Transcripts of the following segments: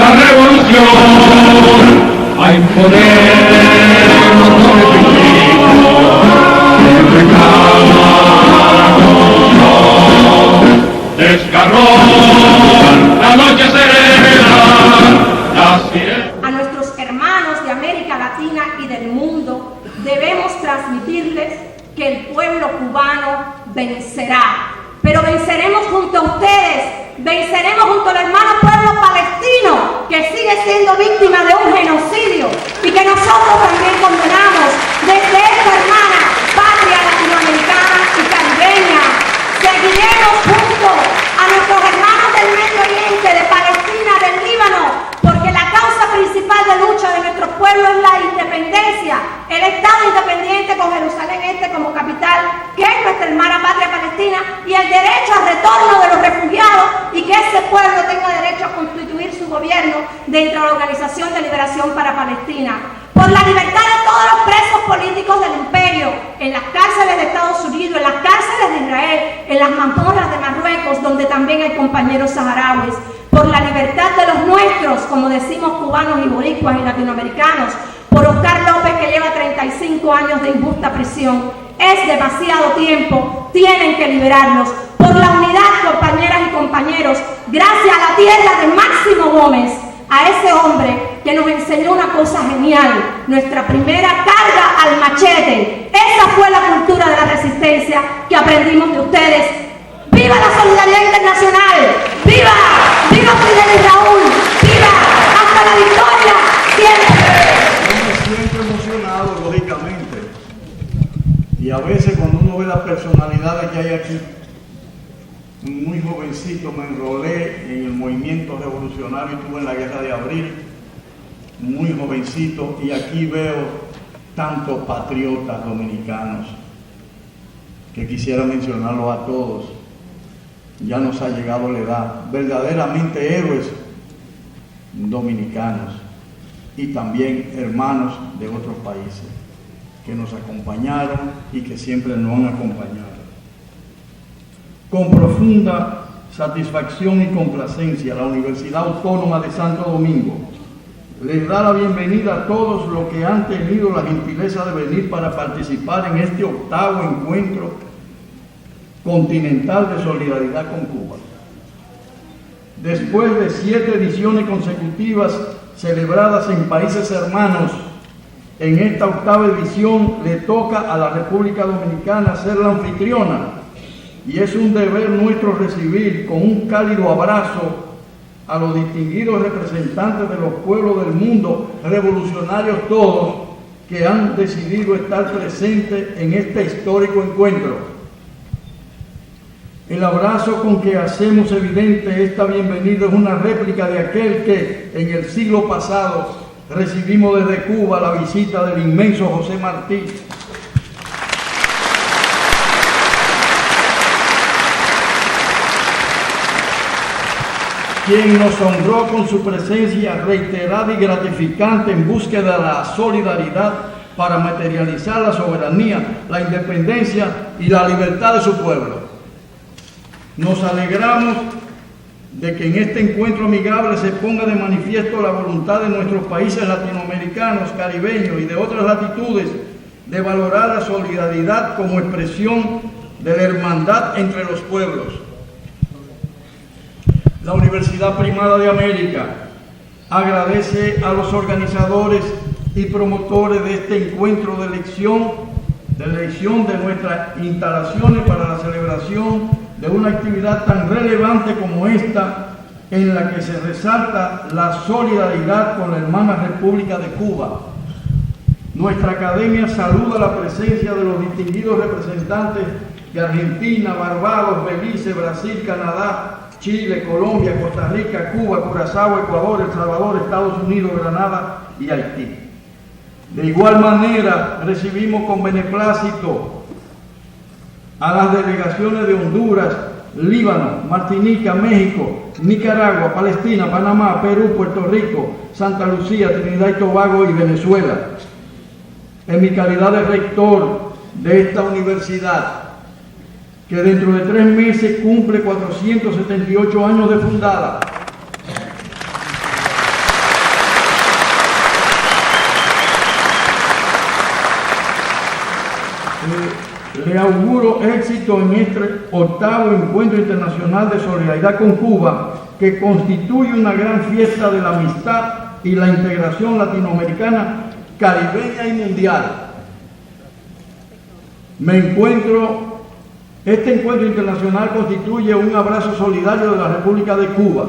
la revolución hay poder que reclama desgarrón, la noche serena, la siesta. A nuestros hermanos de América Latina y del mundo debemos transmitirles que el pueblo cubano vencerá, pero venceremos junto a ustedes, venceremos junto al hermano pueblo palestino que sigue siendo víctima de un genocidio y que nosotros también condenamos desde esta hermana patria latinoamericana y caribeña. Seguiremos junto a nuestros hermanos del Medio Oriente, de Palestina, del Líbano, porque la causa principal de lucha de nuestro pueblo es la independencia, el Estado independiente con Jerusalén Este como capital, que es nuestra hermana patria Palestina, y el derecho al retorno de los refugiados y que ese pueblo tenga derecho a constituir su gobierno dentro de la Organización de Liberación para Palestina. Por la libertad de todos los presos políticos del imperio, en las cárceles de Estados Unidos, en las cárceles de Israel, en las mazmorras de Marruecos, donde también hay compañeros saharauis. Por la libertad de los nuestros, como decimos cubanos y boricuas y latinoamericanos. Por Oscar López, que lleva 35 años de injusta prisión. Es demasiado tiempo, tienen que liberarlos. Por la unidad, compañeras y compañeros, gracias a la tierra de Máximo Gómez, a ese hombre que nos enseñó una cosa genial, nuestra primera carga al machete. Esa fue la cultura de la resistencia que aprendimos de ustedes. ¡Viva la solidaridad internacional! ¡Viva! ¡Viva Fidel y Raúl! ¡Viva! ¡Hasta la victoria! ¡Siempre! Yo me siento emocionado, lógicamente. Y a veces cuando uno ve las personalidades que hay aquí, muy jovencito me enrolé en el movimiento revolucionario y estuve en la Guerra de Abril, muy jovencito, y aquí veo tantos patriotas dominicanos que quisiera mencionarlos a todos. Ya nos ha llegado la edad, verdaderamente héroes dominicanos y también hermanos de otros países que nos acompañaron y que siempre nos han acompañado. Con profunda satisfacción y complacencia, la Universidad Autónoma de Santo Domingo les da la bienvenida a todos los que han tenido la gentileza de venir para participar en este 8º encuentro continental de solidaridad con Cuba. Después de 7 ediciones consecutivas celebradas en países hermanos, en esta 8ª edición le toca a la República Dominicana ser la anfitriona, y es un deber nuestro recibir con un cálido abrazo a los distinguidos representantes de los pueblos del mundo, revolucionarios todos, que han decidido estar presentes en este histórico encuentro. El abrazo con que hacemos evidente esta bienvenida es una réplica de aquel que en el siglo pasado recibimos desde Cuba la visita del inmenso José Martí, quien nos honró con su presencia reiterada y gratificante en búsqueda de la solidaridad para materializar la soberanía, la independencia y la libertad de su pueblo. Nos alegramos de que en este encuentro amigable se ponga de manifiesto la voluntad de nuestros países latinoamericanos, caribeños y de otras latitudes de valorar la solidaridad como expresión de la hermandad entre los pueblos. La Universidad Primada de América agradece a los organizadores y promotores de este encuentro de elección de nuestras instalaciones para la celebración de una actividad tan relevante como esta, en la que se resalta la solidaridad con la hermana República de Cuba. Nuestra academia saluda la presencia de los distinguidos representantes de Argentina, Barbados, Belice, Brasil, Canadá, Chile, Colombia, Costa Rica, Cuba, Curazao, Ecuador, El Salvador, Estados Unidos, Granada y Haití. De igual manera, recibimos con beneplácito a las delegaciones de Honduras, Líbano, Martinica, México, Nicaragua, Palestina, Panamá, Perú, Puerto Rico, Santa Lucía, Trinidad y Tobago y Venezuela. En mi calidad de rector de esta universidad, que dentro de 3 meses cumple 478 años de fundada, le auguro éxito en este 8º Encuentro Internacional de Solidaridad con Cuba, que constituye una gran fiesta de la amistad y la integración latinoamericana, caribeña y mundial. Este encuentro internacional constituye un abrazo solidario de la República de Cuba,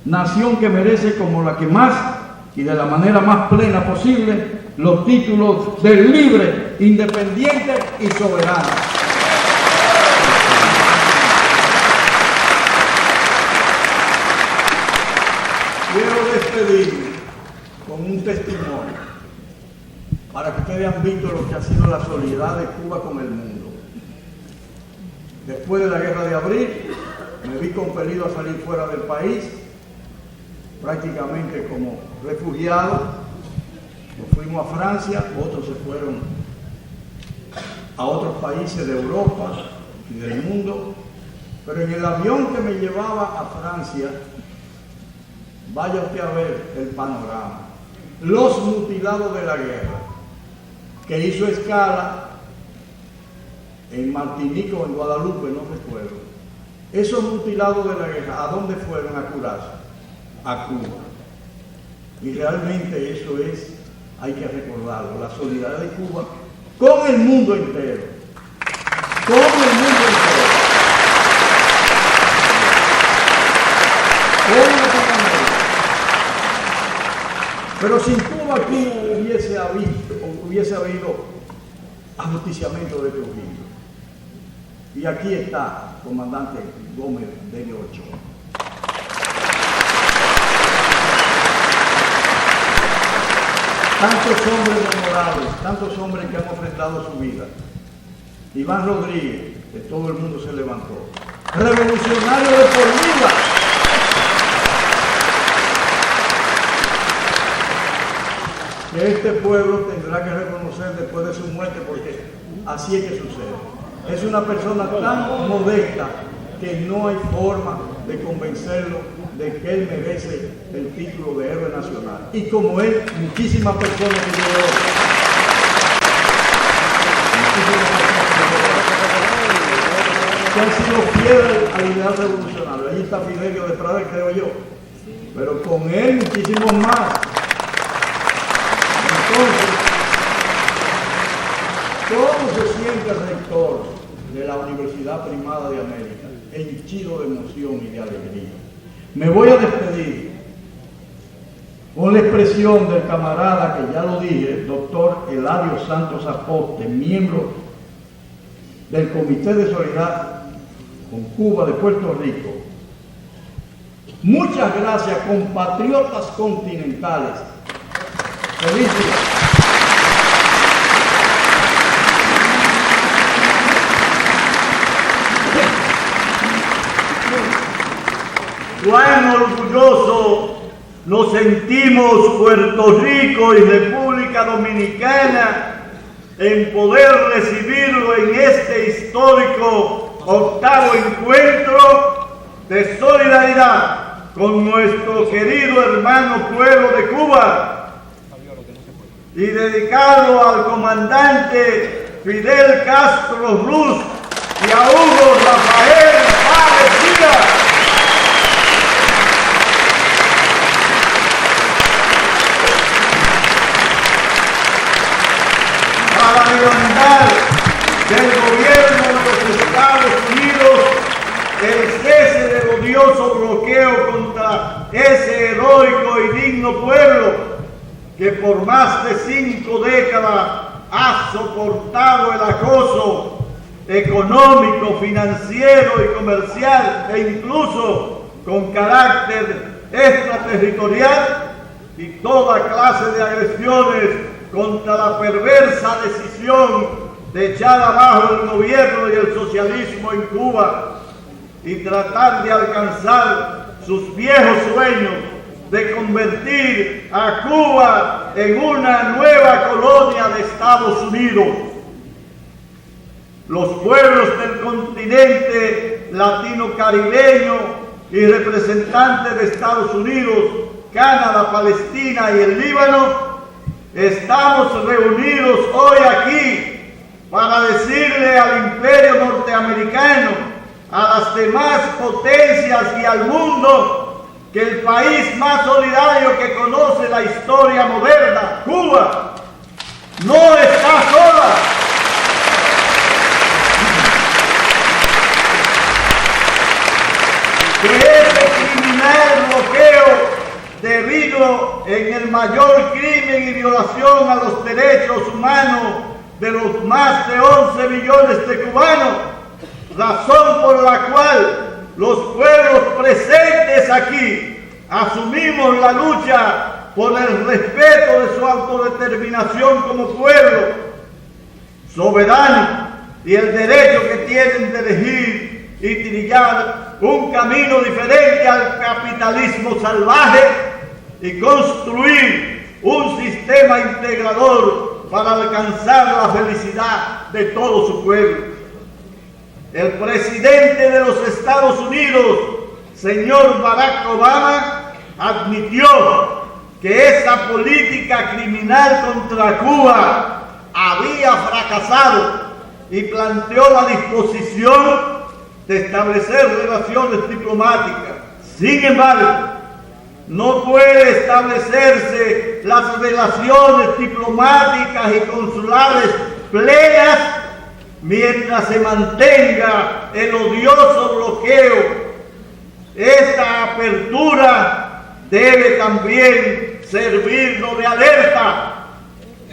nación que merece como la que más y de la manera más plena posible los títulos de libre, independiente y soberano. Quiero despedirme con un testimonio para que ustedes hayan visto lo que ha sido la solidaridad de Cuba con el mundo. Después de la Guerra de Abril, me vi compelido a salir fuera del país, prácticamente como refugiado. Nos fuimos a Francia, otros se fueron a otros países de Europa y del mundo, pero en el avión que me llevaba a Francia, vaya usted a ver el panorama. Los mutilados de la guerra, que hizo escala en Martinica o en Guadalupe, no recuerdo. Esos mutilados de la guerra, ¿a dónde fueron? A curarse, a Cuba. Y realmente eso es, hay que recordarlo, la solidaridad de Cuba con el mundo entero. Con el mundo entero. Con Latinoamérica. Pero sin Cuba aquí hubiese habido ajusticiamiento de Trujillo. Y aquí está, comandante Gómez de Ochoa. Tantos hombres memorables, tantos hombres que han ofrendado su vida. Iván Rodríguez, que todo el mundo se levantó. Revolucionario de por vida. Que este pueblo tendrá que reconocer después de su muerte, porque así es que sucede. Es una persona tan modesta que no hay forma de convencerlo de que él merece el título de héroe nacional. Y como él, muchísimas personas que han sido fieles al ideal revolucionario. Allí está Fidelio de Prada, creo yo. Pero con él, muchísimos más. Entonces, ¿cómo se siente el rector de la Universidad Primada de América? Henchido de emoción y de alegría. Me voy a despedir con la expresión del camarada que ya lo dije, el doctor Eladio Santos Apote, miembro del Comité de Solidaridad con Cuba de Puerto Rico. Muchas gracias, compatriotas continentales. Feliz día. Cuán orgulloso nos sentimos Puerto Rico y República Dominicana en poder recibirlo en este histórico 8º encuentro de solidaridad con nuestro querido hermano pueblo de Cuba y dedicado al comandante Fidel Castro Ruz y a Hugo Rafael Páez Díaz. Para demandar del gobierno de los Estados Unidos el cese del odioso bloqueo contra ese heroico y digno pueblo que por más de 5 décadas ha soportado el acoso económico, financiero y comercial e incluso con carácter extraterritorial y toda clase de agresiones contra la perversa decisión de echar abajo el gobierno y el socialismo en Cuba y tratar de alcanzar sus viejos sueños de convertir a Cuba en una nueva colonia de Estados Unidos. Los pueblos del continente latino-caribeño y representantes de Estados Unidos, Canadá, Palestina y el Líbano, estamos reunidos hoy aquí para decirle al imperio norteamericano, a las demás potencias y al mundo, que el país más solidario que conoce la historia moderna, Cuba, no está sola. Que ese criminal bloqueo debido en el mayor crimen y violación a los derechos humanos de los más de 11 millones de cubanos, razón por la cual los pueblos presentes aquí asumimos la lucha por el respeto de su autodeterminación como pueblo soberano y el derecho que tienen de elegir y trillar un camino diferente al capitalismo salvaje y construir un sistema integrador para alcanzar la felicidad de todo su pueblo. El presidente de los Estados Unidos, señor Barack Obama, admitió que esa política criminal contra Cuba había fracasado y planteó la disposición de establecer relaciones diplomáticas. Sin embargo, no puede establecerse las relaciones diplomáticas y consulares plenas mientras se mantenga el odioso bloqueo. Esta apertura debe también servirnos de alerta,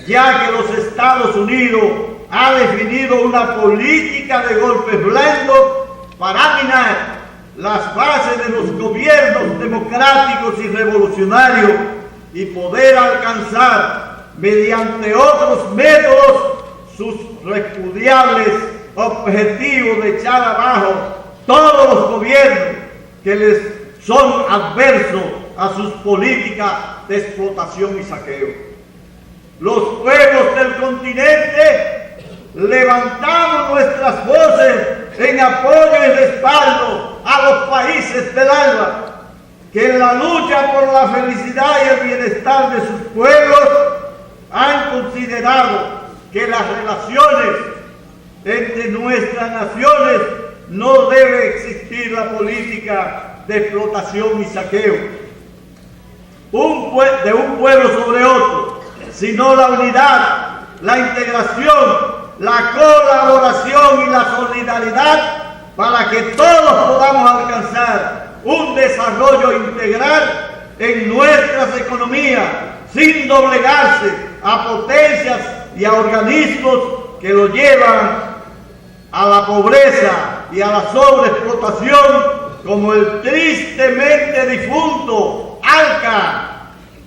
ya que los Estados Unidos ha definido una política de golpes blandos para minar las bases de los gobiernos democráticos y revolucionarios y poder alcanzar mediante otros métodos sus repudiables objetivos de echar abajo todos los gobiernos que les son adversos a sus políticas de explotación y saqueo. Los pueblos del continente levantamos nuestras voces en apoyo y respaldo a los países del ALBA, que en la lucha por la felicidad y el bienestar de sus pueblos han considerado que las relaciones entre nuestras naciones no debe existir la política de explotación y saqueo de un pueblo sobre otro, sino la unidad, la integración, la colaboración y la solidaridad para que todos podamos alcanzar un desarrollo integral en nuestras economías sin doblegarse a potencias y a organismos que lo llevan a la pobreza y a la sobreexplotación, como el tristemente difunto ALCA,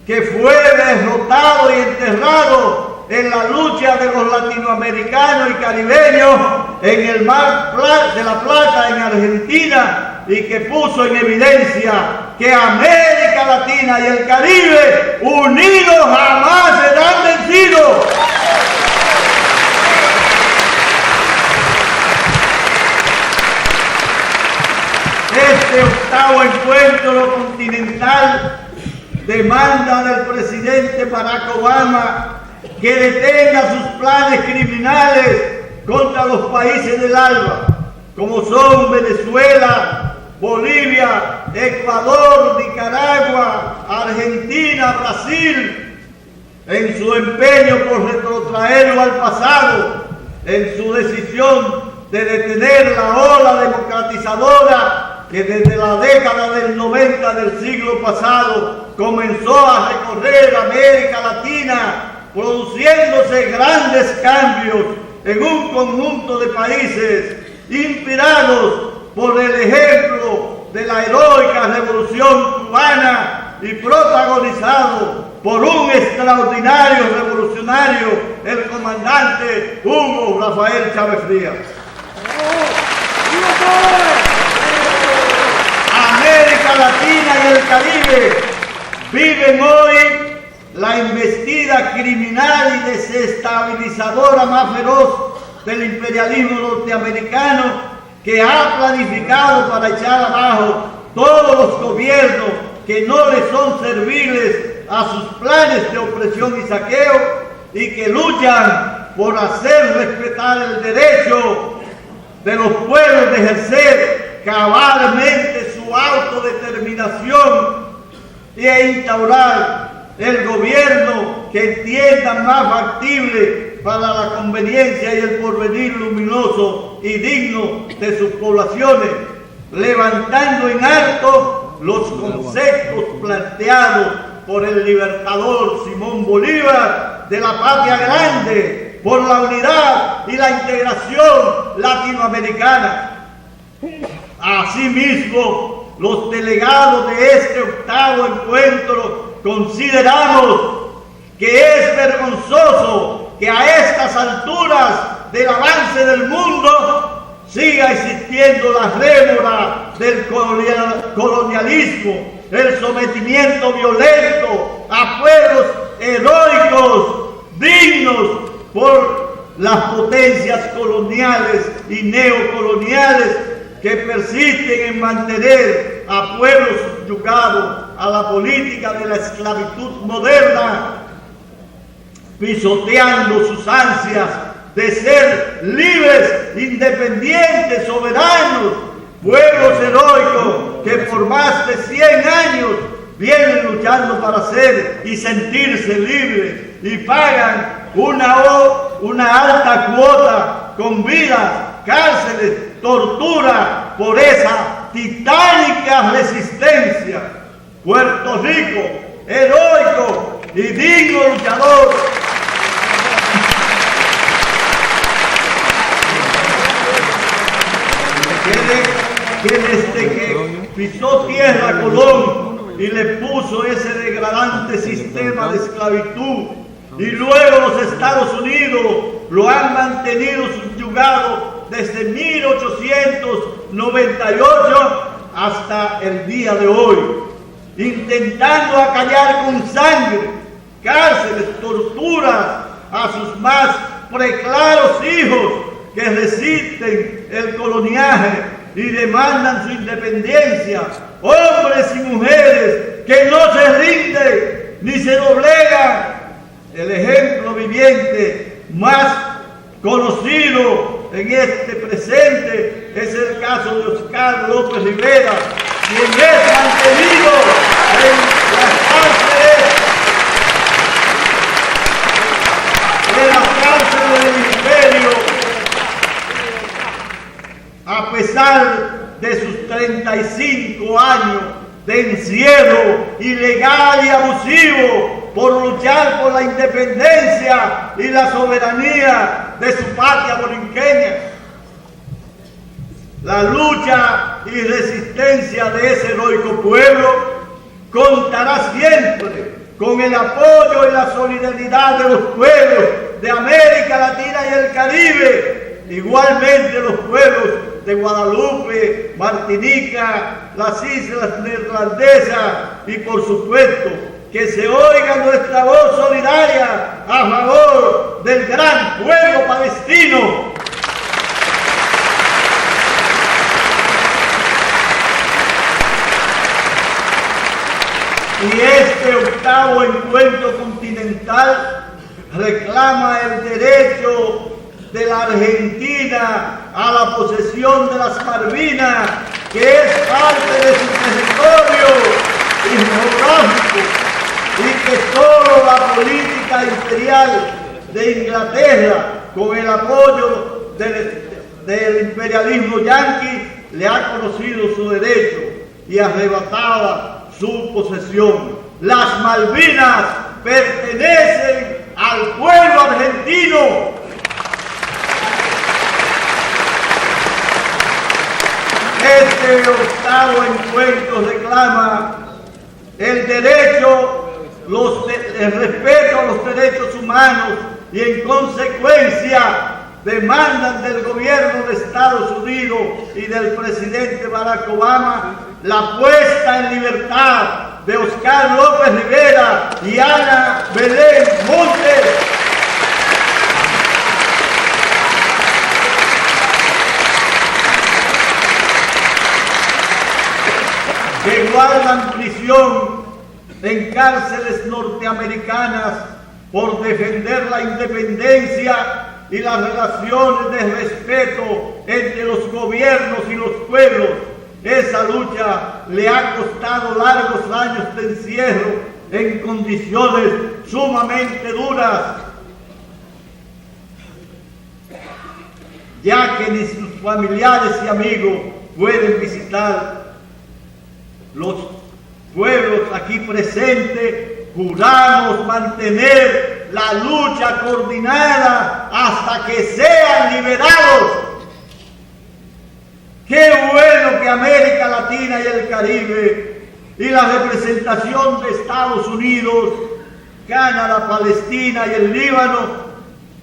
que fue derrotado y enterrado en la lucha de los latinoamericanos y caribeños en el Mar de la Plata en Argentina, y que puso en evidencia que América Latina y el Caribe unidos jamás serán vencidos. Este octavo encuentro continental demanda del presidente Barack Obama que detenga sus planes criminales contra los países del ALBA, como son Venezuela, Bolivia, Ecuador, Nicaragua, Argentina, Brasil, en su empeño por retrotraerlo al pasado, en su decisión de detener la ola democratizadora que desde la década del 90 del siglo pasado comenzó a recorrer América Latina, produciéndose grandes cambios en un conjunto de países inspirados por el ejemplo de la heroica revolución cubana y protagonizado por un extraordinario revolucionario, el comandante Hugo Rafael Chávez Frías. América Latina y el Caribe viven hoy la embestida criminal y desestabilizadora más feroz del imperialismo norteamericano, que ha planificado para echar abajo todos los gobiernos que no le son serviles a sus planes de opresión y saqueo, y que luchan por hacer respetar el derecho de los pueblos de ejercer cabalmente su autodeterminación e instaurar el gobierno que entiendan más factible para la conveniencia y el porvenir luminoso y digno de sus poblaciones, levantando en alto los conceptos planteados por el libertador Simón Bolívar de la patria grande, por la unidad y la integración latinoamericana. Asimismo, los delegados de este octavo encuentro consideramos que es vergonzoso que a estas alturas del avance del mundo siga existiendo la rémora del colonialismo, el sometimiento violento a pueblos heroicos, dignos por las potencias coloniales y neocoloniales que persisten en mantener a pueblos subyugados a la política de la esclavitud moderna, pisoteando sus ansias de ser libres, independientes, soberanos, pueblos heroicos que por más de 100 años vienen luchando para ser y sentirse libres y pagan una alta cuota con vidas, cárceles, tortura por esa titánica resistencia. Puerto Rico, heroico y digno luchador, que desde que pisó tierra Colón y le puso ese degradante sistema de esclavitud, y luego los Estados Unidos lo han mantenido subyugado desde 1898 hasta el día de hoy, intentando acallar con sangre, cárceles, torturas a sus más preclaros hijos que resisten el coloniaje y demandan su independencia, hombres y mujeres que no se rinden ni se doblegan. El ejemplo viviente más conocido en este presente es el caso de Oscar López Rivera, quien es mantenido en las cárceles del imperio, a pesar de sus 35 años de encierro ilegal y abusivo por luchar por la independencia y la soberanía de su patria borinqueña. La lucha y resistencia de ese heroico pueblo contará siempre con el apoyo y la solidaridad de los pueblos de América Latina y el Caribe, igualmente los pueblos de Guadalupe, Martinica, las Islas Neerlandesas y por supuesto que se oiga nuestra voz solidaria a favor del gran pueblo palestino. Y este octavo encuentro continental reclama el derecho de la Argentina a la posesión de las Malvinas, que es parte de su territorio geográfico, y que solo la política imperial de Inglaterra, con el apoyo del imperialismo yanqui, le ha conocido su derecho y arrebataba su posesión. Las Malvinas pertenecen al pueblo argentino. Este octavo encuentro reclama el derecho, el respeto a los derechos humanos y en consecuencia demandan del gobierno de Estados Unidos y del presidente Barack Obama la puesta en libertad de Oscar López Rivera y Ana Belén Montes, que guardan prisión en cárceles norteamericanas por defender la independencia y las relaciones de respeto entre los gobiernos y los pueblos. Esa lucha le ha costado largos años de encierro en condiciones sumamente duras, ya que ni sus familiares y amigos pueden visitar. Los pueblos aquí presentes juramos mantener la lucha coordinada hasta que sean liberados. Qué bueno que América Latina y el Caribe y la representación de Estados Unidos, Canadá, Palestina y el Líbano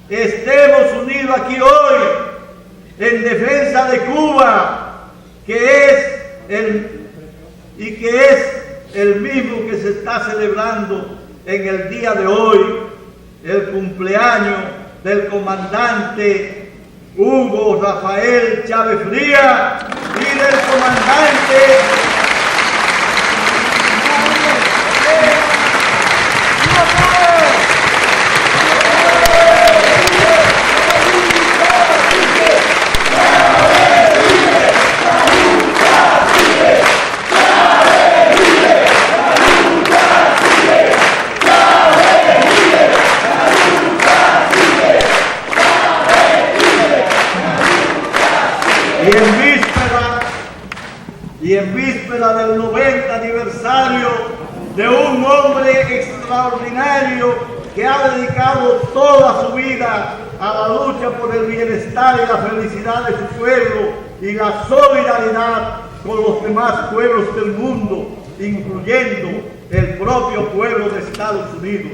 estemos unidos aquí hoy en defensa de Cuba, que es el mismo que se está celebrando en el día de hoy, el cumpleaños del comandante Hugo Rafael Chávez Frías y del comandante y en víspera del 90 aniversario de un hombre extraordinario que ha dedicado toda su vida a la lucha por el bienestar y la felicidad de su pueblo y la solidaridad con los demás pueblos del mundo, incluyendo el propio pueblo de Estados Unidos.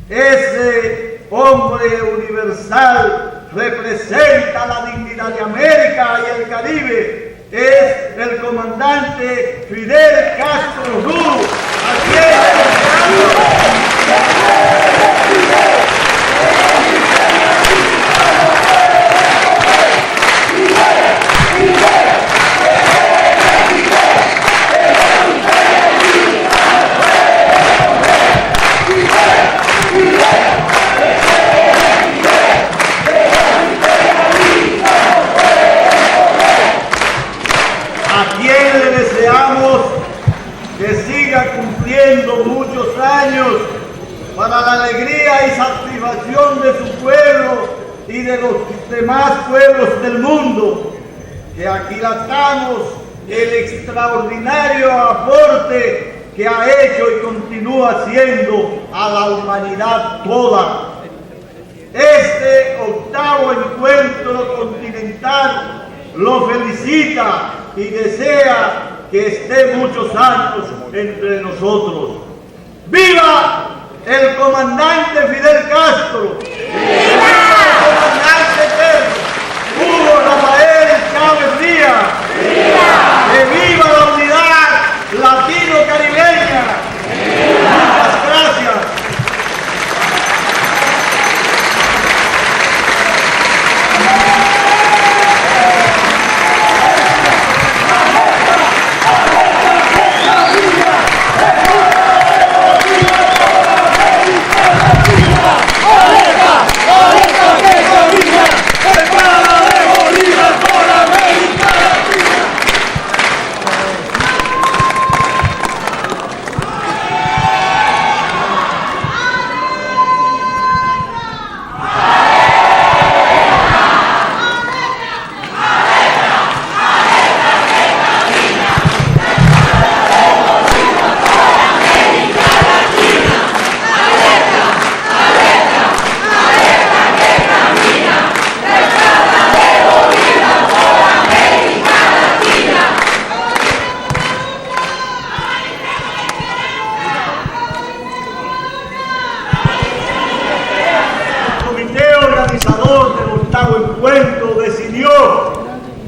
Ese hombre universal representa la dignidad de América y el Caribe. Es el comandante Fidel Castro Ruz, a quien le deseamos que siga cumpliendo muchos años para la alegría y satisfacción de su pueblo y de los demás pueblos del mundo, que aquilatamos el extraordinario aporte que ha hecho y continúa haciendo a la humanidad toda. Este octavo encuentro continental lo felicita y desea que esté muchos años entre nosotros. ¡Viva el comandante Fidel Castro! ¡Viva el comandante eterno Hugo Rafael Chávez Frías! ¡Viva! ¡Que viva la unidad latino-caribeña! Muchas gracias.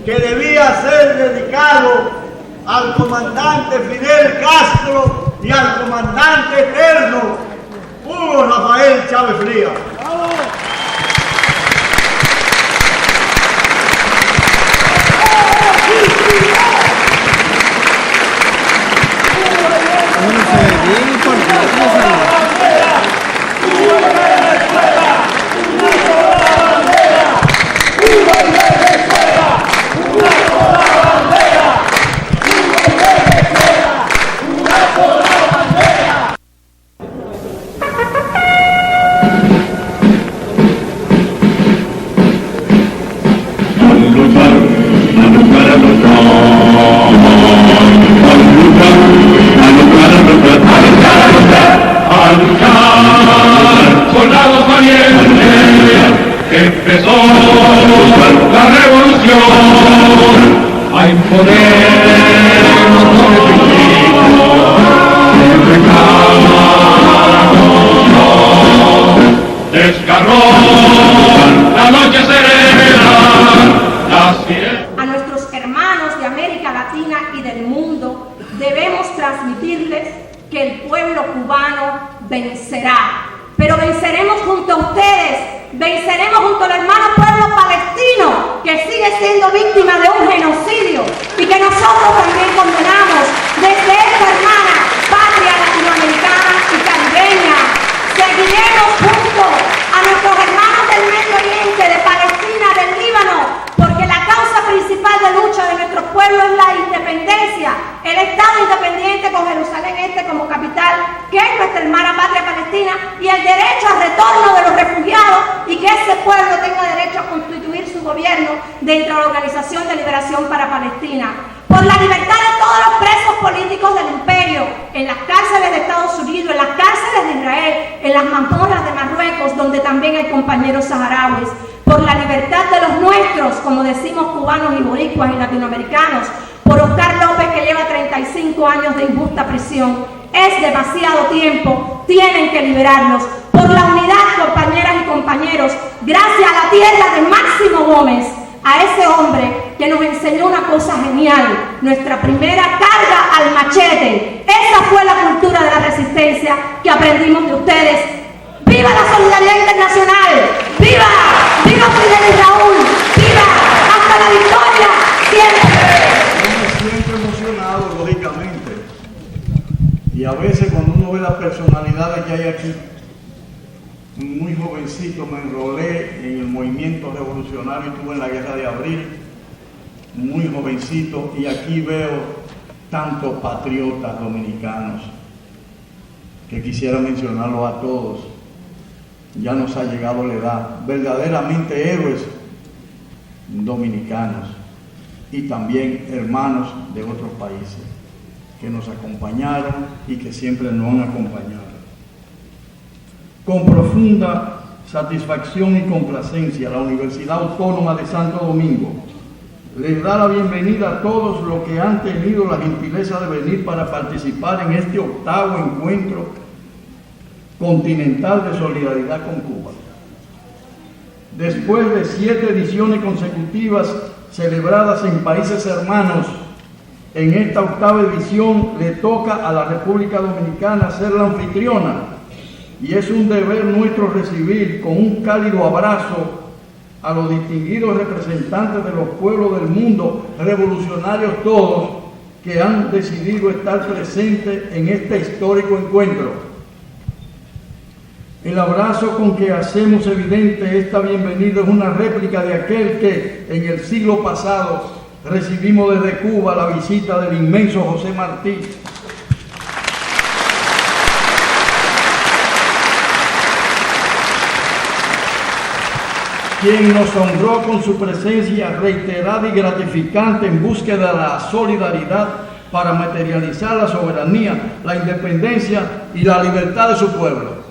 Que debía ser dedicado al comandante Fidel Castro y al comandante eterno Hugo Rafael Chávez Frías. A luchar, soldados valientes, empezó la revolución, a imponer los principios del reclamo. Desgarró la noche serena, las fiestas. A nuestros hermanos de América Latina y del mundo debemos transmitirles que el pueblo cubano vencerá. Pero venceremos junto a ustedes, venceremos junto al hermano pueblo palestino que sigue siendo víctima de un genocidio y que nosotros también condenamos desde esta hermana patria latinoamericana y caribeña. Seguiremos junto a nuestros hermanos del Medio Oriente, de Palestina, del Líbano, porque la causa principal de lucha de nuestro pueblo es la independencia, el Estado independiente con Jerusalén Este como capital, que es nuestra hermana patria Palestina, y el derecho al retorno de los refugiados y que ese pueblo tenga derecho a constituir su gobierno dentro de la Organización de Liberación para Palestina. Por la libertad de todos los presos políticos del imperio, en las cárceles de Estados Unidos, en las cárceles de Israel, en las mazmorras de Marruecos, donde también hay compañeros saharauis. Por la libertad de los nuestros, como decimos cubanos y boricuas y latinoamericanos. Por Oscar López, que lleva 35 años de injusta prisión. Es demasiado tiempo, tienen que liberarlos. Por la unidad, compañeras y compañeros, gracias a la tierra de Máximo Gómez, a ese hombre que nos enseñó una cosa genial, nuestra primera carga al machete. Esa fue la cultura de la resistencia que aprendimos de ustedes. ¡Viva la solidaridad internacional! ¡Viva! ¡Viva Fidel y Raúl! ¡Viva! ¡Hasta la victoria! ¡Siempre! Yo me siento emocionado, lógicamente. Y a veces cuando uno ve las personalidades que hay aquí, muy jovencito me enrolé en el movimiento revolucionario, estuve en la Guerra de Abril, muy jovencito, y aquí veo tantos patriotas dominicanos que quisiera mencionarlos a todos. Ya nos ha llegado la edad, verdaderamente héroes dominicanos y también hermanos de otros países que nos acompañaron y que siempre nos han acompañado. Con profunda satisfacción y complacencia, la Universidad Autónoma de Santo Domingo les da la bienvenida a todos los que han tenido la gentileza de venir para participar en este 8º encuentro continental de solidaridad con Cuba. Después de 7 ediciones consecutivas celebradas en países hermanos, en esta 8ª edición le toca a la República Dominicana ser la anfitriona, y es un deber nuestro recibir con un cálido abrazo a los distinguidos representantes de los pueblos del mundo, revolucionarios todos, que han decidido estar presentes en este histórico encuentro. El abrazo con que hacemos evidente esta bienvenida es una réplica de aquel que en el siglo pasado recibimos desde Cuba la visita del inmenso José Martí, quien nos honró con su presencia reiterada y gratificante en búsqueda de la solidaridad para materializar la soberanía, la independencia y la libertad de su pueblo.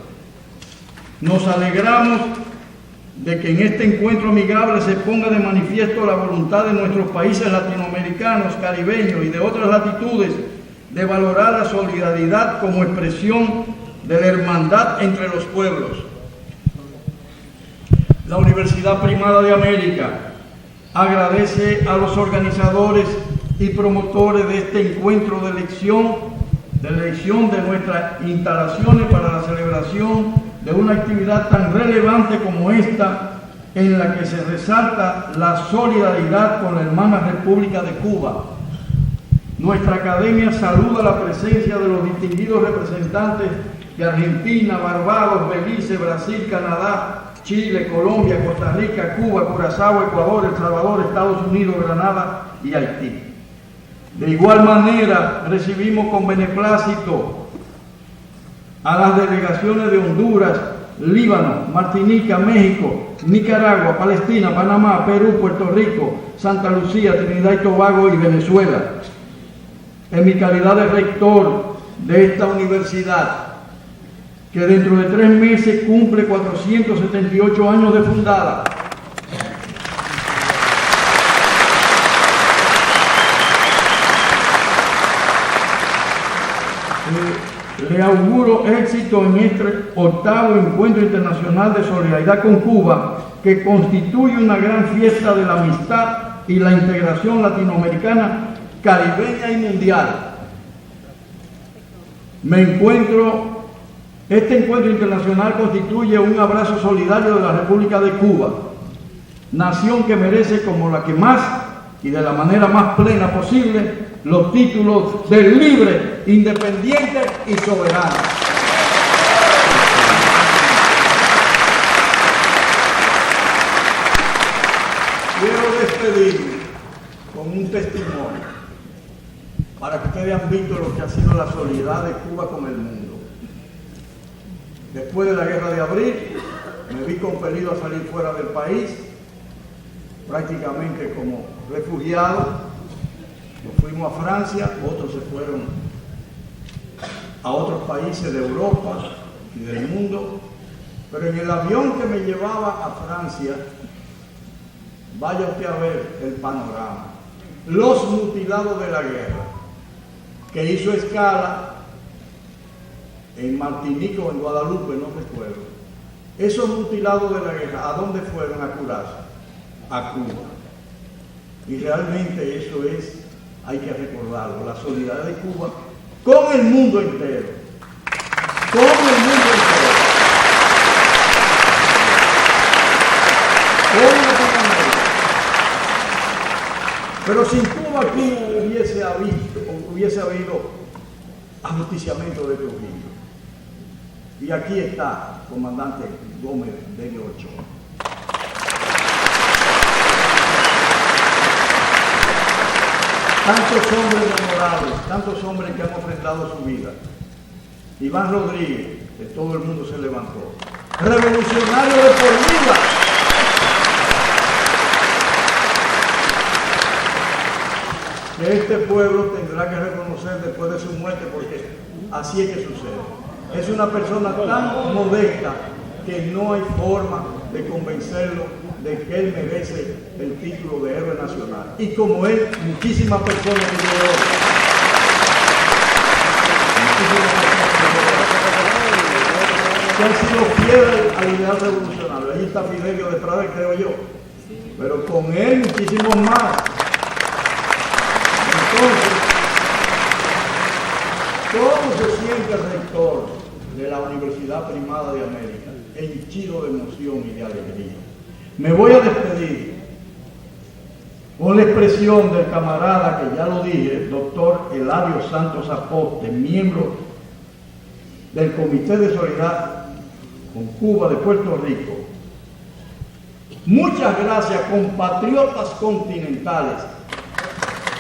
Nos alegramos de que en este encuentro amigable se ponga de manifiesto la voluntad de nuestros países latinoamericanos, caribeños y de otras latitudes de valorar la solidaridad como expresión de la hermandad entre los pueblos. La Universidad Primada de América agradece a los organizadores y promotores de este encuentro de elección de nuestras instalaciones para la celebración de una actividad tan relevante como esta, en la que se resalta la solidaridad con la hermana República de Cuba. Nuestra academia saluda la presencia de los distinguidos representantes de Argentina, Barbados, Belice, Brasil, Canadá, Chile, Colombia, Costa Rica, Cuba, Curazao, Ecuador, El Salvador, Estados Unidos, Granada y Haití. De igual manera, recibimos con beneplácito a las delegaciones de Honduras, Líbano, Martinica, México, Nicaragua, Palestina, Panamá, Perú, Puerto Rico, Santa Lucía, Trinidad y Tobago y Venezuela. En mi calidad de rector de esta universidad, que dentro de 3 meses cumple 478 años de fundada. Le auguro éxito en este 8º Encuentro Internacional de Solidaridad con Cuba, que constituye una gran fiesta de la amistad y la integración latinoamericana, caribeña y mundial. Este encuentro internacional constituye un abrazo solidario de la República de Cuba, nación que merece como la que más y de la manera más plena posible los títulos de libre, independiente y soberano. Quiero despedirme con un testimonio para que ustedes han visto lo que ha sido la solidaridad de Cuba con el mundo. Después de la guerra de abril, me vi compelido a salir fuera del país, prácticamente como refugiado. Nos fuimos a Francia, otros se fueron a otros países de Europa y del mundo, pero en el avión que me llevaba a Francia, vaya usted a ver el panorama. Los mutilados de la guerra, que hizo escala en Martinica o en Guadalupe, no recuerdo. Esos mutilados de la guerra, ¿a dónde fueron a curarse? A Cuba. Y realmente eso es, hay que recordarlo, la solidaridad de Cuba con el mundo entero. Con el mundo entero. Con Latinoamérica. Pero sin Cuba aquí hubiese habido ajusticiamiento de Trujillo. Y aquí está, comandante Gómez de Ochoa. Tantos hombres memorables, tantos hombres que han ofrendado su vida. Iván Rodríguez, que todo el mundo se levantó. Revolucionario de por vida. Que este pueblo tendrá que reconocer después de su muerte, porque así es que sucede. Es una persona tan modesta que no hay forma de convencerlo de que él merece el título de héroe nacional. Y como él, muchísimas personas que han sido fieles al ideal revolucionario. Ahí está Fidelio de Prada, creo yo. Pero con él muchísimos más. Entonces, ¿cómo se siente el rector de la Universidad Primada de América? Henchido de emoción y de alegría. Me voy a despedir con la expresión del camarada que ya lo dije, doctor Eladio Santos Apote, miembro del Comité de Solidaridad con Cuba de Puerto Rico. Muchas gracias, compatriotas continentales.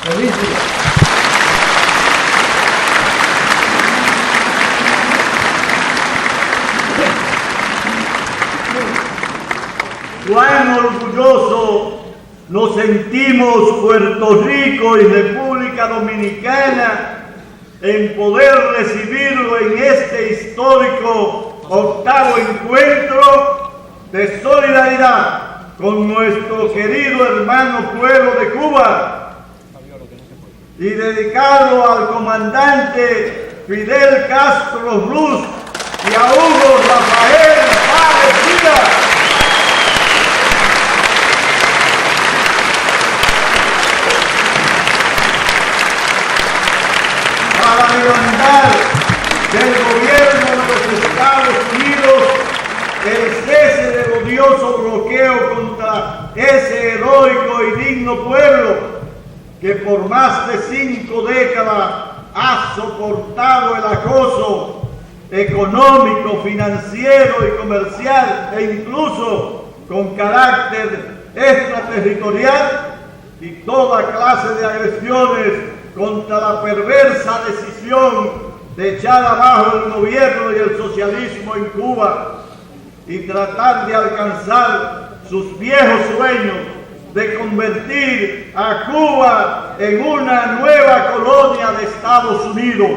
Feliz día. Cuán orgulloso nos sentimos Puerto Rico y República Dominicana en poder recibirlo en este histórico 8º encuentro de solidaridad con nuestro querido hermano pueblo de Cuba y dedicado al comandante Fidel Castro Ruz y a Hugo Rafael Páez Díaz. Para demandar del gobierno de los Estados Unidos el cese del odioso bloqueo contra ese heroico y digno pueblo que por más de 5 décadas ha soportado el acoso económico, financiero y comercial e incluso con carácter extraterritorial y toda clase de agresiones contra la perversa decisión de echar abajo el gobierno y el socialismo en Cuba. y tratar de alcanzar sus viejos sueños de convertir a Cuba en una nueva colonia de Estados Unidos.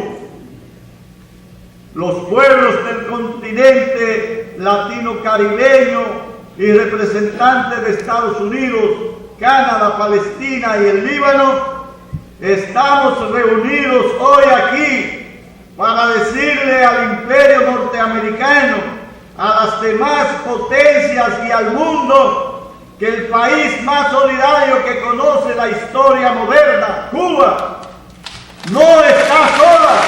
Los pueblos del continente latino-caribeño y representantes de Estados Unidos, Canadá, Palestina y el Líbano, estamos reunidos hoy aquí para decirle al imperio norteamericano, a las demás potencias y al mundo, que el país más solidario que conoce la historia moderna, Cuba, no está sola.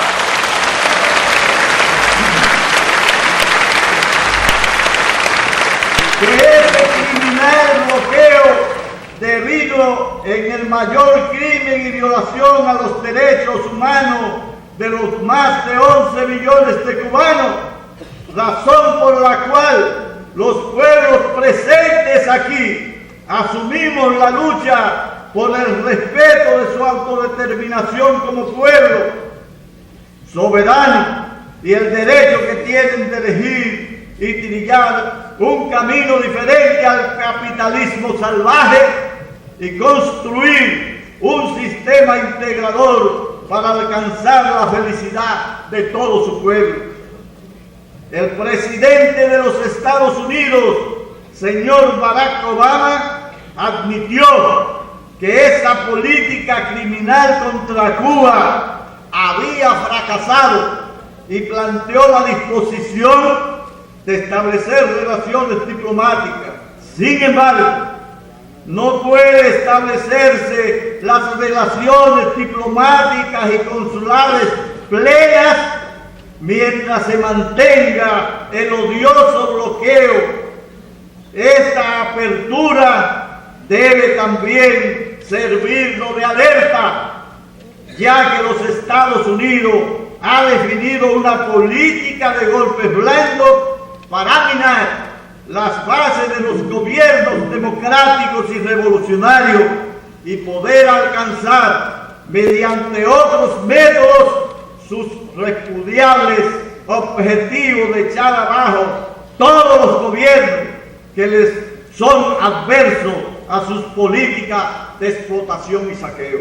Que este criminal bloqueo debido en el mayor crimen y violación a los derechos humanos de los más de 11 millones de cubanos, razón por la cual los pueblos presentes aquí asumimos la lucha por el respeto de su autodeterminación como pueblo soberano y el derecho que tienen de elegir y trillar un camino diferente al capitalismo salvaje y construir un sistema integrador para alcanzar la felicidad de todo su pueblo. El presidente de los Estados Unidos, señor Barack Obama, admitió que esa política criminal contra Cuba había fracasado y planteó la disposición de establecer relaciones diplomáticas. Sin embargo, no puede establecerse las relaciones diplomáticas y consulares plenas mientras se mantenga el odioso bloqueo. Esta apertura debe también servirnos de alerta, ya que los Estados Unidos ha definido una política de golpes blandos para minar las bases de los gobiernos democráticos y revolucionarios y poder alcanzar mediante otros métodos sus repudiables objetivos de echar abajo todos los gobiernos que les son adversos a sus políticas de explotación y saqueo.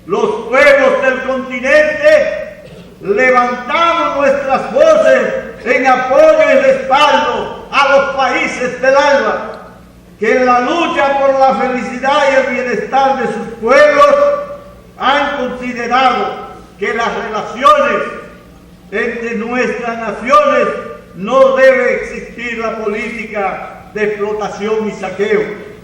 Los pueblos del continente levantamos nuestras voces en apoyo y respaldo a los países del ALBA, que en la lucha por la felicidad y el bienestar de sus pueblos han considerado que las relaciones entre nuestras naciones no debe existir la política de explotación y saqueo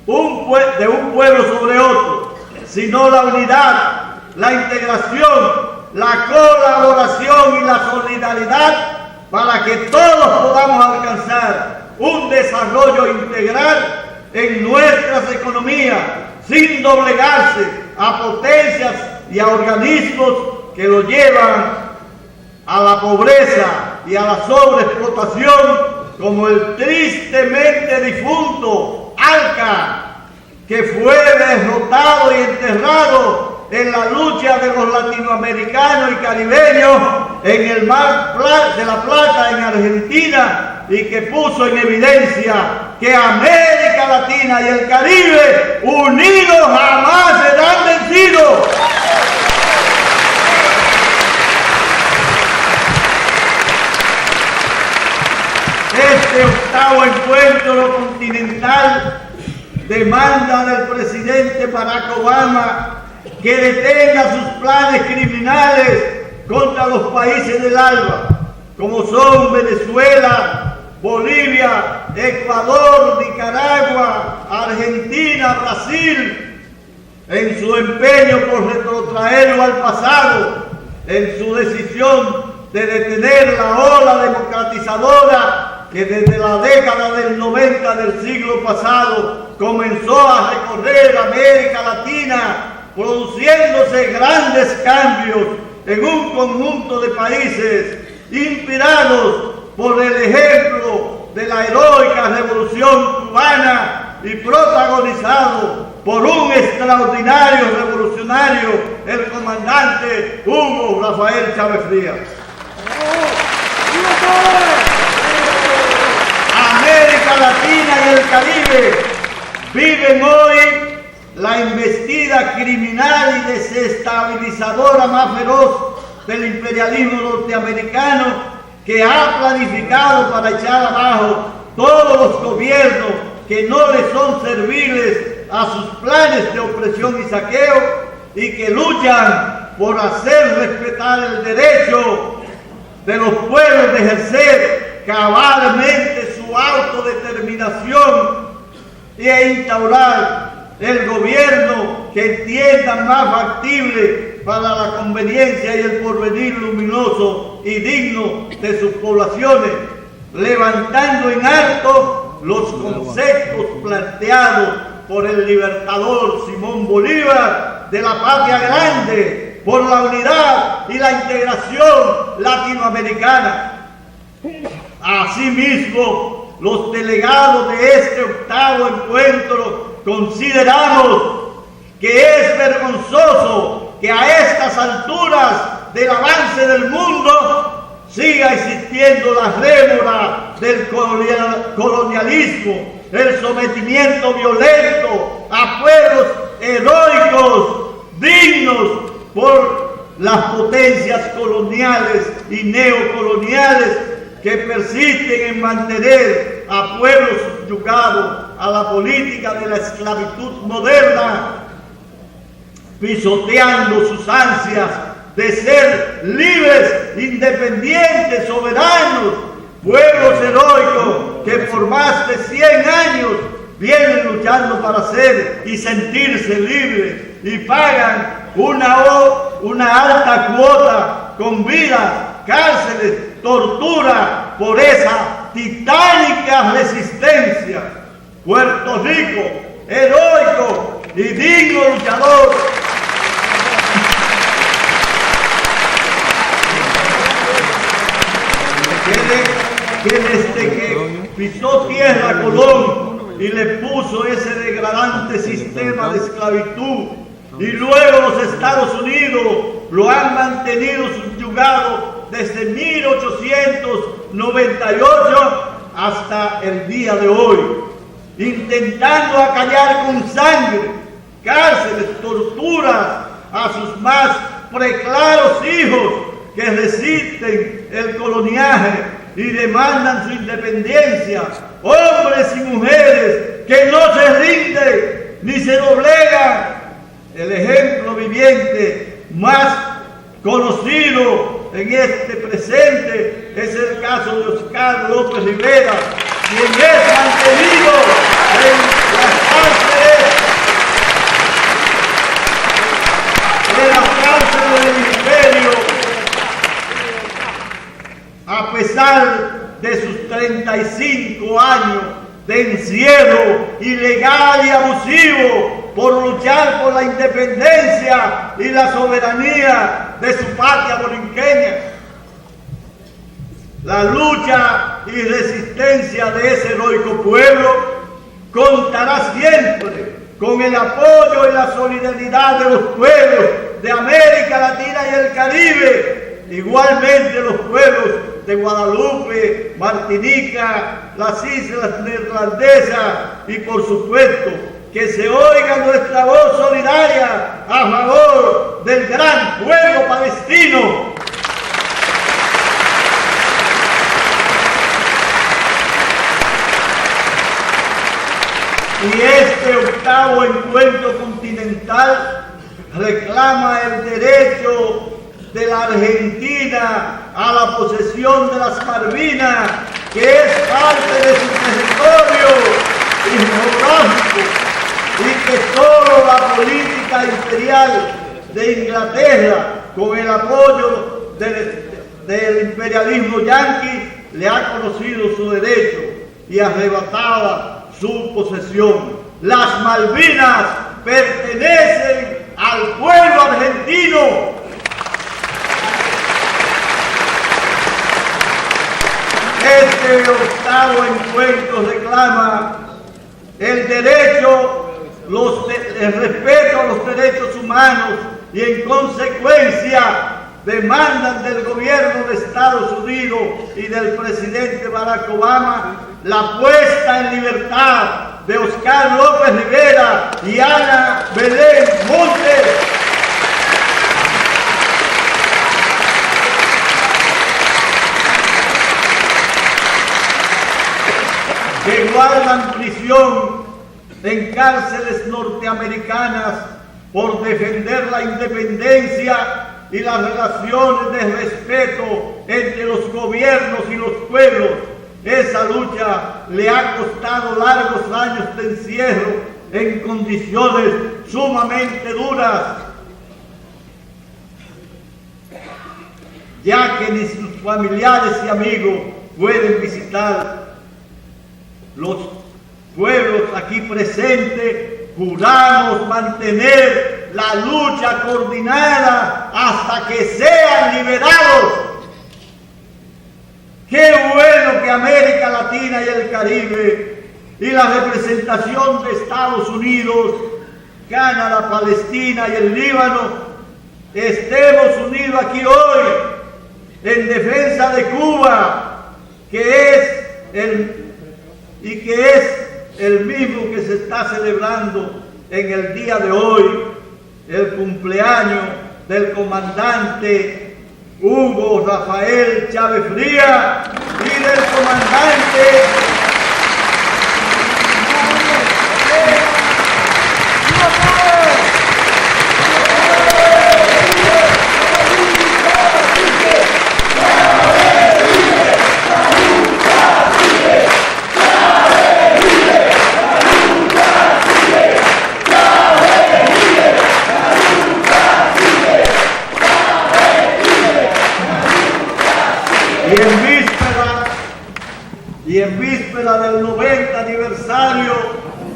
de un pueblo sobre otro, sino la unidad, la integración, la colaboración y la solidaridad para que todos podamos alcanzar un desarrollo integral en nuestras economías sin doblegarse a potencias y a organismos que lo llevan a la pobreza y a la sobreexplotación, como el tristemente difunto ALCA, que fue derrotado y enterrado en la lucha de los latinoamericanos y caribeños en el Mar de la Plata en Argentina, y que puso en evidencia que América Latina y el Caribe unidos jamás serán vencidos. Este octavo encuentro continental demanda del presidente Barack Obama que detenga sus planes criminales contra los países del ALBA, como son Venezuela, Bolivia, Ecuador, Nicaragua, Argentina, Brasil, en su empeño por retrotraerlo al pasado, en su decisión de detener la ola democratizadora que desde la década del 90 del siglo pasado comenzó a recorrer América Latina, produciéndose grandes cambios en un conjunto de países inspirados por el ejemplo de la heroica revolución cubana y protagonizado por un extraordinario revolucionario, el comandante Hugo Rafael Chávez Frías. América Latina y el Caribe viven hoy la embestida criminal y desestabilizadora más feroz del imperialismo norteamericano, que ha planificado para echar abajo todos los gobiernos que no le son serviles a sus planes de opresión y saqueo, y que luchan por hacer respetar el derecho de los pueblos de ejercer cabalmente su autodeterminación e instaurar el gobierno que entiendan más factible para la conveniencia y el porvenir luminoso y digno de sus poblaciones, levantando en alto los conceptos planteados por el libertador Simón Bolívar de la patria grande, por la unidad y la integración latinoamericana. Asimismo, los delegados de este octavo encuentro consideramos que es vergonzoso que a estas alturas del avance del mundo siga existiendo la rémora del colonialismo, el sometimiento violento a pueblos heroicos, dignos por las potencias coloniales y neocoloniales que persisten en mantener a pueblos subyugados a la política de la esclavitud moderna, pisoteando sus ansias de ser libres, independientes, soberanos, pueblos heroicos que por más de 100 años vienen luchando para ser y sentirse libres y pagan una alta cuota con vidas, cárceles, tortura por esa titánica resistencia. Puerto Rico, heroico y digno luchador, que desde que pisó tierra Colón y le puso ese degradante sistema de esclavitud, y luego los Estados Unidos lo han mantenido subyugado desde 1898 hasta el día de hoy, intentando acallar con sangre, cárceles, torturas a sus más preclaros hijos que resisten el coloniaje y demandan su independencia, hombres y mujeres que no se rinden ni se doblegan. El ejemplo viviente más conocido en este presente es el caso de Oscar López Rivera, quien es mantenido en las cárceles del imperio, a pesar de sus 35 años de encierro ilegal y abusivo por luchar por la independencia y la soberanía de su patria borinqueña. La lucha y resistencia de ese heroico pueblo contará siempre con el apoyo y la solidaridad de los pueblos de América Latina y el Caribe, igualmente los pueblos de Guadalupe, Martinica, las islas neerlandesas, y por supuesto que se oiga nuestra voz solidaria a favor del gran pueblo palestino. Y este octavo encuentro continental reclama el derecho de la Argentina a la posesión de las Malvinas, que es parte de su territorio y geográfico, y que solo la política imperial de Inglaterra, con el apoyo del imperialismo yanqui, le ha conocido su derecho y arrebataba su posesión. Las Malvinas pertenecen al pueblo argentino. Este octavo encuentro reclama el derecho, el respeto a los derechos humanos, y en consecuencia demandan del gobierno de Estados Unidos y del presidente Barack Obama la puesta en libertad de Oscar López Rivera y Ana Belén Montes. Que guardan prisión en cárceles norteamericanas por defender la independencia y las relaciones de respeto entre los gobiernos y los pueblos. Esa lucha le ha costado largos años de encierro en condiciones sumamente duras, ya que ni sus familiares y amigos pueden visitar. Los pueblos aquí presentes juramos mantener la lucha coordinada hasta que sean liberados. Qué bueno que América Latina y el Caribe y la representación de Estados Unidos, Canadá, Palestina y el Líbano estemos unidos aquí hoy en defensa de Cuba, que es el mismo que se está celebrando en el día de hoy, el cumpleaños del comandante Hugo Rafael Chávez Frías y del comandante y en víspera del 90 aniversario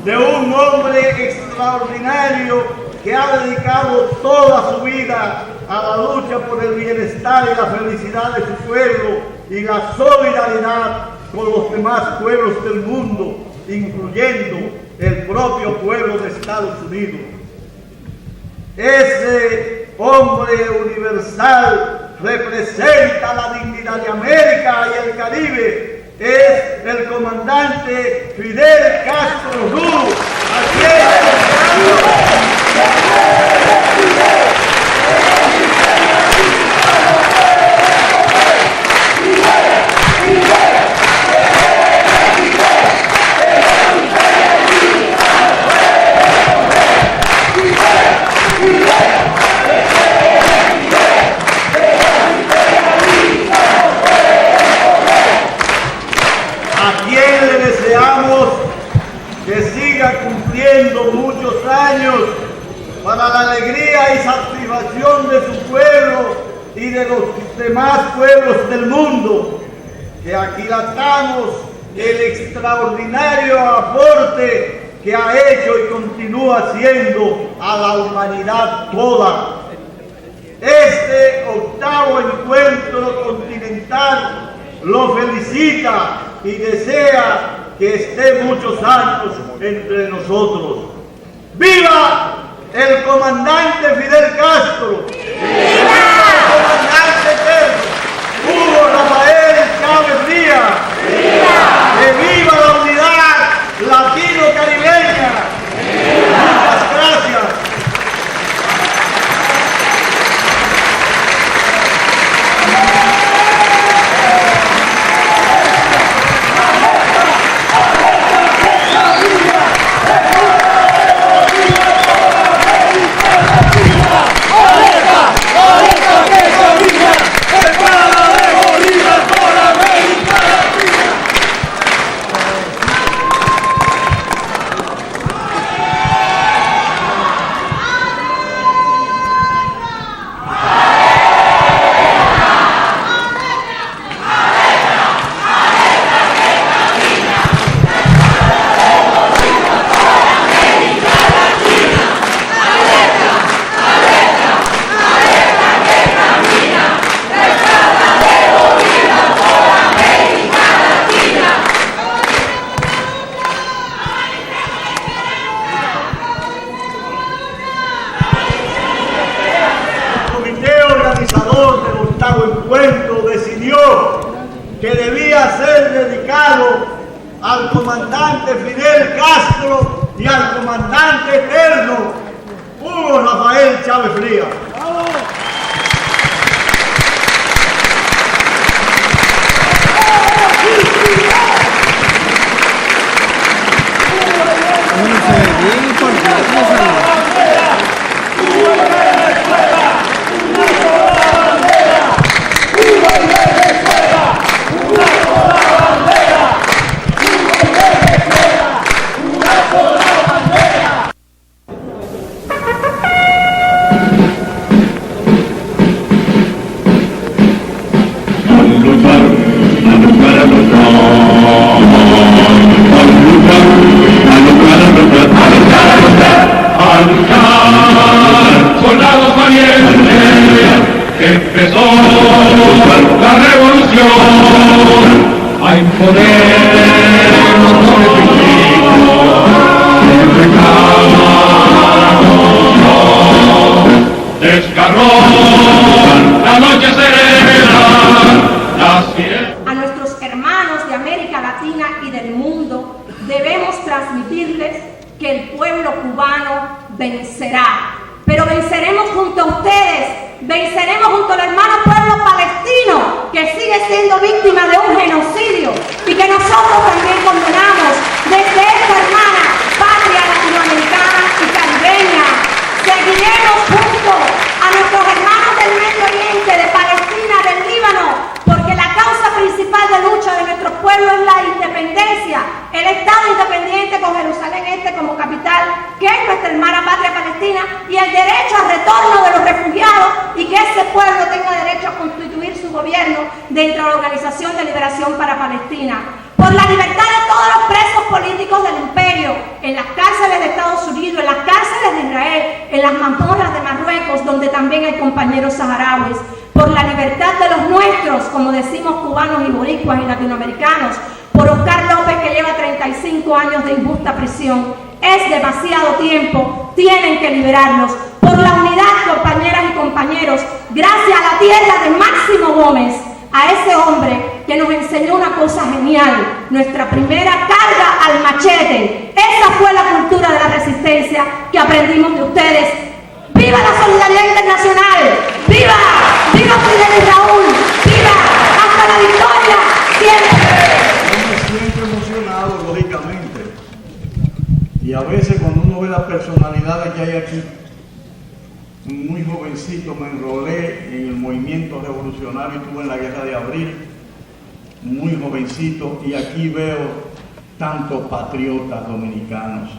de un hombre extraordinario que ha dedicado toda su vida a la lucha por el bienestar y la felicidad de su pueblo y la solidaridad con los demás pueblos del mundo, incluyendo el propio pueblo de Estados Unidos. Ese hombre universal representa la dignidad de América y el Caribe. Es el comandante Fidel Castro Ruz. Que siga cumpliendo muchos años para la alegría y satisfacción de su pueblo y de los demás pueblos del mundo, que aquilatamos el extraordinario aporte que ha hecho y continúa haciendo a la humanidad toda. Este 8º encuentro continental lo felicita y desea que esté muchos años entre nosotros. ¡Viva el comandante Fidel Castro! ¡Viva el comandante eterno Hugo Rafael Chávez Frías! ¡Viva! ¡Que viva la unidad latino-caribeña! Muchas gracias. al comandante Fidel Castro y al comandante eterno Hugo Rafael Chávez Frías. Soldados valientes, empezó la revolución a imponer los definitivos del reclamo. Desgarró la noche serena, las fiestas. A nuestros hermanos de América Latina y del mundo debemos transmitirles que el pueblo cubano vencerá. Pero venceremos junto a ustedes, venceremos junto al hermano pueblo palestino que sigue siendo víctima de un genocidio y que nosotros también condenamos desde esta hermana patria latinoamericana y caribeña. Seguiremos junto a nuestros hermanos del Medio Oriente, de Palestina, del Líbano, porque la causa principal de lucha de nuestro pueblo es la independencia, el Estado independiente con Jerusalén Este como capital, que es nuestra hermana patria palestina, y el derecho al retorno de los refugiados y que ese pueblo tenga derecho a constituir su gobierno dentro de la Organización de Liberación para Palestina. Por la libertad de todos los presos políticos del imperio, en las cárceles de Estados Unidos, en las cárceles de Israel, en las mazmorras de Marruecos, donde también hay compañeros saharauis. Por la libertad de los nuestros, como decimos cubanos y boricuas y latinoamericanos. Por Oscar López, que lleva 35 años de injusta prisión. Es demasiado tiempo, tienen que liberarlos. Por la unidad, compañeras y compañeros, gracias a la tierra de Máximo Gómez, a ese hombre que nos enseñó una cosa genial, nuestra primera carga al machete. Esa fue la cultura de la resistencia que aprendimos de ustedes. ¡Viva la solidaridad internacional! ¡Viva! ¡Viva Fidel y Raúl! ¡Viva! ¡Hasta la victoria! ¡Siempre! Yo me siento emocionado, lógicamente. Y a veces cuando uno ve las personalidades que hay aquí, muy jovencito me enrolé en el movimiento revolucionario, estuve en la Guerra de Abril, muy jovencito, y aquí veo tantos patriotas dominicanos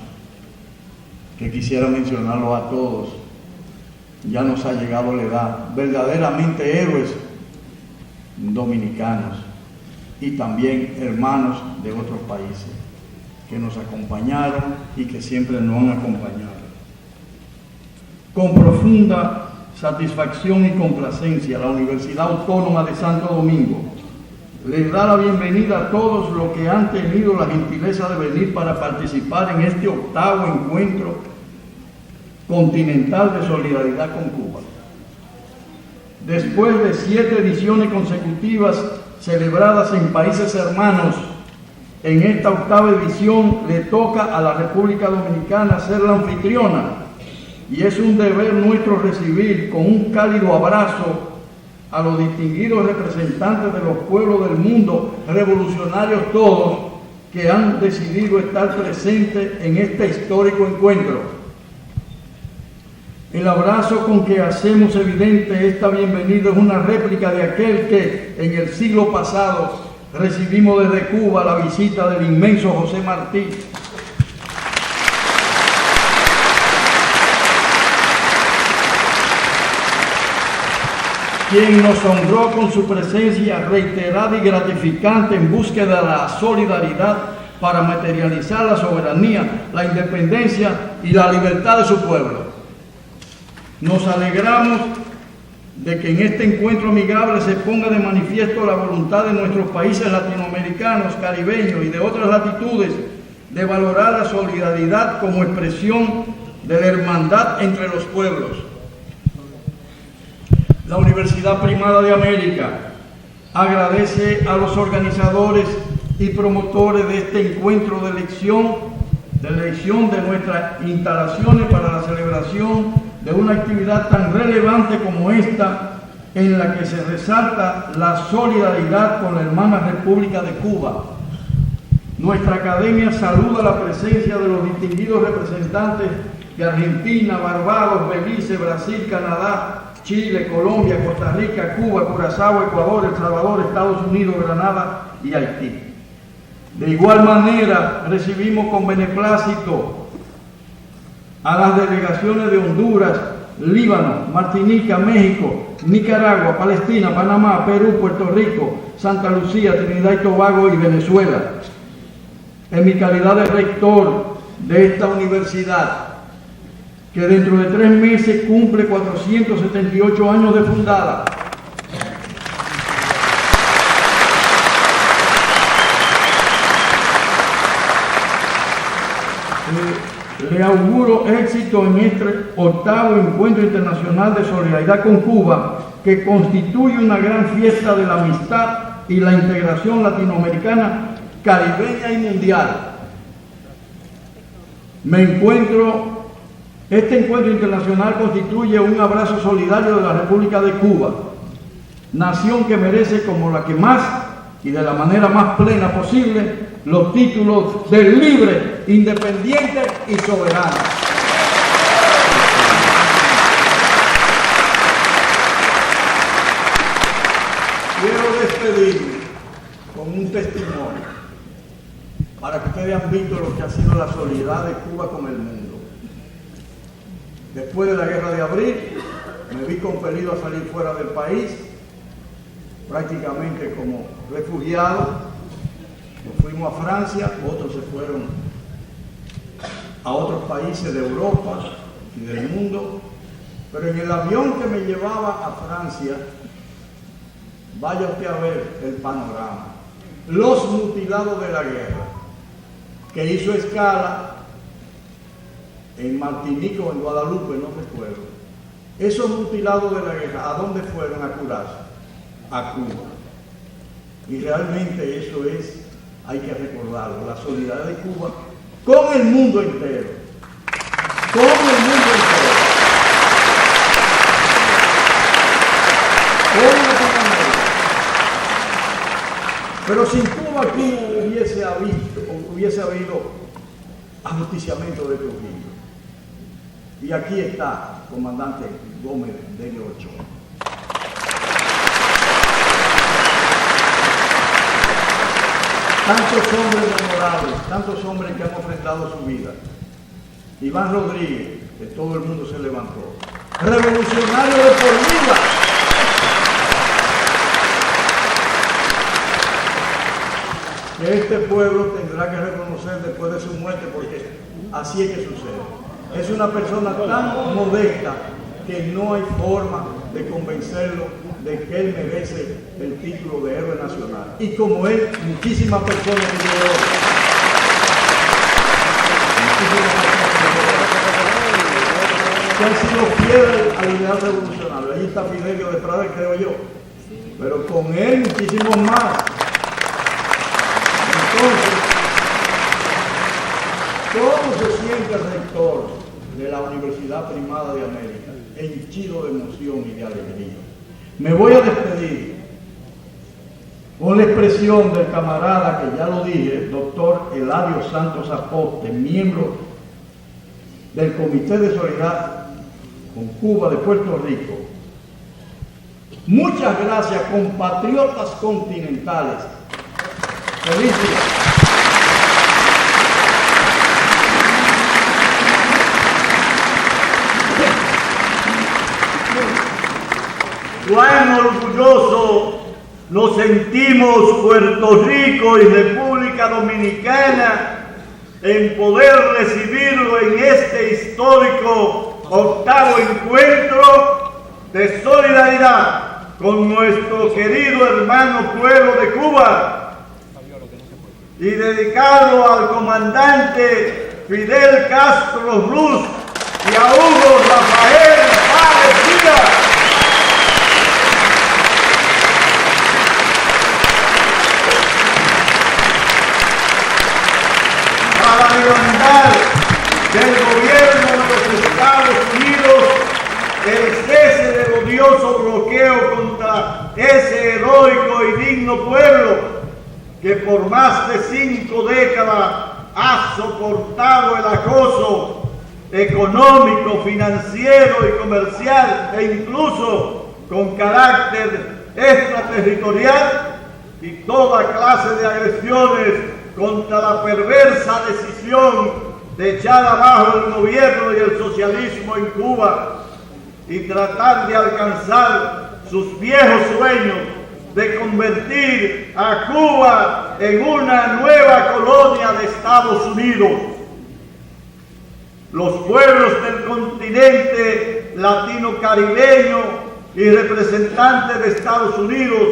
que quisiera mencionarlos a todos. Ya nos ha llegado la edad, verdaderamente héroes dominicanos y también hermanos de otros países que nos acompañaron y que siempre nos han acompañado. Con profunda satisfacción y complacencia, la Universidad Autónoma de Santo Domingo les da la bienvenida a todos los que han tenido la gentileza de venir para participar en este 8º encuentro continental de solidaridad con Cuba. Después de 7 ediciones consecutivas celebradas en países hermanos, en esta 8ª edición le toca a la República Dominicana ser la anfitriona, y es un deber nuestro recibir con un cálido abrazo a los distinguidos representantes de los pueblos del mundo, revolucionarios todos, que han decidido estar presentes en este histórico encuentro. El abrazo con que hacemos evidente esta bienvenida es una réplica de aquel que en el siglo pasado recibimos desde Cuba la visita del inmenso José Martí, quien nos honró con su presencia reiterada y gratificante en búsqueda de la solidaridad para materializar la soberanía, la independencia y la libertad de su pueblo. Nos alegramos de que en este encuentro amigable se ponga de manifiesto la voluntad de nuestros países latinoamericanos, caribeños y de otras latitudes de valorar la solidaridad como expresión de la hermandad entre los pueblos. La Universidad Primada de América agradece a los organizadores y promotores de este encuentro de elección de nuestras instalaciones para la celebración de una actividad tan relevante como esta, en la que se resalta la solidaridad con la hermana República de Cuba. Nuestra academia saluda la presencia de los distinguidos representantes de Argentina, Barbados, Belice, Brasil, Canadá, Chile, Colombia, Costa Rica, Cuba, Curazao, Ecuador, El Salvador, Estados Unidos, Granada y Haití. De igual manera, recibimos con beneplácito a las delegaciones de Honduras, Líbano, Martinica, México, Nicaragua, Palestina, Panamá, Perú, Puerto Rico, Santa Lucía, Trinidad y Tobago y Venezuela. En mi calidad de rector de esta universidad, que dentro de 3 meses cumple 478 años de fundada, le auguro éxito en este 8º Encuentro Internacional de Solidaridad con Cuba, que constituye una gran fiesta de la amistad y la integración latinoamericana, caribeña y mundial. Este encuentro internacional constituye un abrazo solidario de la República de Cuba, nación que merece como la que más y de la manera más plena posible los títulos de libre, independiente y soberano. Quiero despedirme con un testimonio para que ustedes han visto lo que ha sido la solidaridad de Cuba con el mundo. Después de la guerra de abril, me vi compelido a salir fuera del país, prácticamente como refugiado. Nos fuimos a Francia, otros se fueron a otros países de Europa y del mundo, pero en el avión que me llevaba a Francia, vaya usted a ver el panorama. Los mutilados de la guerra, que hizo escala en Martinica o en Guadalupe, no recuerdo. Esos mutilados de la guerra, ¿a dónde fueron a curarse? A Cuba. Y realmente eso es, hay que recordarlo, la solidaridad de Cuba con el mundo entero. Con el mundo entero. Con Latinoamérica. Pero sin Cuba aquí hubiese habido ajusticiamiento de Trujillo. Y aquí está, comandante Gómez de Ochoa. Tantos hombres memorables, tantos hombres que han ofrendado su vida. Iván Rodríguez, que todo el mundo se levantó. Revolucionario de por vida. Que este pueblo tendrá que reconocer después de su muerte, porque así es que sucede. Es una persona tan modesta que no hay forma de convencerlo de que él merece el título de héroe nacional. Y como él, muchísimas personas que han sido fieles al ideal revolucionario. Ahí está Fidelio de Prada, creo yo. Pero con él muchísimos más. Entonces, ¿cómo se siente el rector de la Universidad Primada de América? Henchido de emoción y de alegría. Me voy a despedir con la expresión del camarada, que ya lo dije, doctor Eladio Santos Apote, miembro del Comité de Solidaridad con Cuba de Puerto Rico. Muchas gracias, compatriotas continentales. Feliz día. Cuán orgulloso nos sentimos Puerto Rico y República Dominicana en poder recibirlo en este histórico 8º encuentro de solidaridad con nuestro querido hermano pueblo de Cuba, y dedicarlo al comandante Fidel Castro Ruz y a Hugo Rafael Páez Díaz. ese heroico y digno pueblo que por más de 5 décadas ha soportado el acoso económico, financiero y comercial e incluso con carácter extraterritorial y toda clase de agresiones contra la perversa decisión de echar abajo el gobierno y el socialismo en Cuba y tratar de alcanzar sus viejos sueños de convertir a Cuba en una nueva colonia de Estados Unidos. Los pueblos del continente latino-caribeño y representantes de Estados Unidos,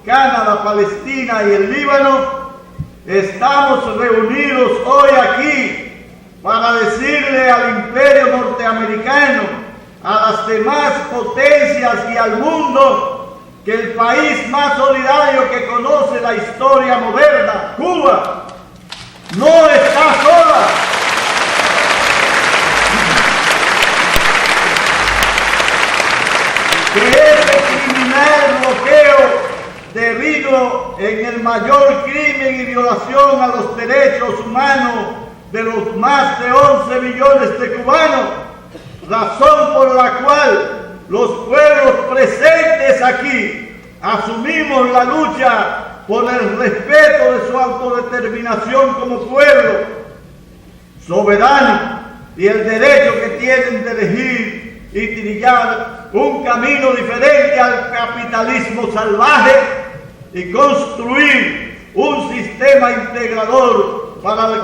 Canadá, Palestina y el Líbano, estamos reunidos hoy aquí para decirle al imperio norteamericano, a las demás potencias y al mundo que el país más solidario que conoce la historia moderna, Cuba, no está sola. Que ese criminal bloqueo debido en el mayor crimen y violación a los derechos humanos de los más de 11 millones de cubanos, razón por la cual los pueblos presentes aquí asumimos la lucha por el respeto de su autodeterminación como pueblo soberano y el derecho que tienen de elegir y trillar un camino diferente al capitalismo salvaje y construir un sistema integrador para el